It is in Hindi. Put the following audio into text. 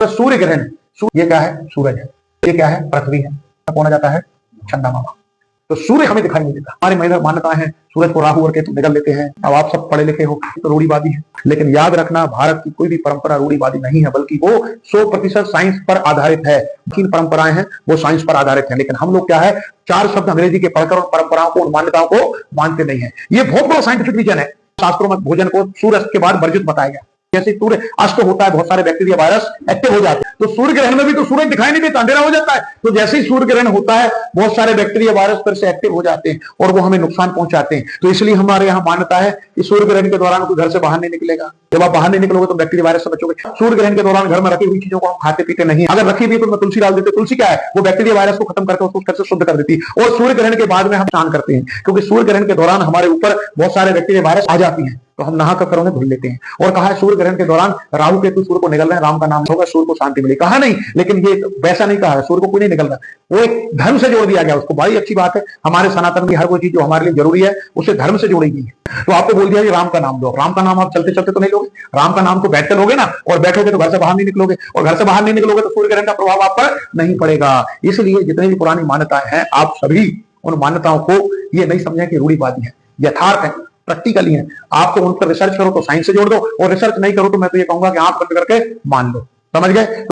तो सूर्य ग्रहण, ये क्या है? सूरज है। ये क्या है? पृथ्वी है। कौन आ जाता है? चंदा मामा। तो सूर्य हमें दिखाई नहीं देता। हमारी मान्यता है सूरज को राहु और केतु निगल लेते हैं। अब आप सब पढ़े लिखे हो तो रूढ़िवादी है, लेकिन याद रखना भारत की कोई भी परंपरा रूढ़िवादी नहीं है, बल्कि वो 100% साइंस पर आधारित है। तीन परंपराएं हैं वो साइंस पर आधारित है, लेकिन हम लोग क्या है, चार शब्द अंग्रेजी के पढ़कर उन परंपराओं को, उन मान्यताओं को मानते नहीं है। ये बहुत बड़ा साइंटिफिक रीजन है। शास्त्रों में भोजन को सूर्य के बाद वर्जित बताया गया। जैसे सूर्य अस्त होता है, बहुत सारे बैक्टीरिया वायरस एक्टिव हो जाते हैं। तो सूर्य ग्रहण में भी तो सूरज दिखाई नहीं देता, अंधेरा हो जाता है। तो जैसे ही सूर्य ग्रहण होता है, बहुत सारे बैक्टीरिया वायरस फिर से एक्टिव हो जाते हैं और वो हमें नुकसान पहुंचाते हैं। तो इसलिए हमारे यहाँ मान्यता है कि सूर्य ग्रहण के दौरान कोई घर से बाहर नहीं निकलेगा। जब आप बाहर नहीं निकलोगे तो बैक्टीरिया वायरस से बचोगे। सूर्य ग्रहण के दौरान घर में रखी हुई चीजों को हम खाते पीते नहीं। अगर रखी हुई तो तुलसी डाल देते। तुलसी क्या है? वो बैक्टीरिया वायरस को खत्म करके उसको से शुद्ध कर देती है। और सूर्य ग्रहण के बाद में हम स्नान करते हैं, क्योंकि सूर्य ग्रहण के दौरान हमारे ऊपर बहुत सारे बैक्टीरिया वायरस आ जाती हैं, तो हम नहा कर उन्हें धुल लेते हैं। और कहा है सूर्य ग्रहण के दौरान राहु केतु सूर्य को निकल रहे हैं, राम का नाम होगा, सूर्य को शांति मिली। कहा नहीं, लेकिन ये वैसा नहीं कहा है, सूर्य को कोई नहीं निकल रहा। वो एक धर्म से जोड़ दिया गया उसको। बड़ी अच्छी बात है, हमारे सनातन की हर कोई चीज जो हमारे लिए जरूरी है उसे धर्म से जोड़ी गई है। तो आपको बोल दिया कि राम का नाम लो। राम का नाम आप चलते चलते तो नहीं लोगे, राम का नाम तो बैठते लोगे ना, और बैठोगे तो घर से बाहर नहीं निकलोगे, और घर से बाहर नहीं निकलोगे तो सूर्य ग्रहण का प्रभाव आप पर नहीं पड़ेगा। इसलिए जितनी भी पुरानी मान्यताएं हैं, आप सभी उन मान्यताओं को ये नहीं समझें कि रूढ़िवादी है, यथार्थ है, प्रैक्टिकली है। आप तो उन पर रिसर्च करो तो साइंस से जोड़ दो, और रिसर्च नहीं करो तो मैं तो ये कहूंगा कि आंख बंद करके मान लो। समझ गए?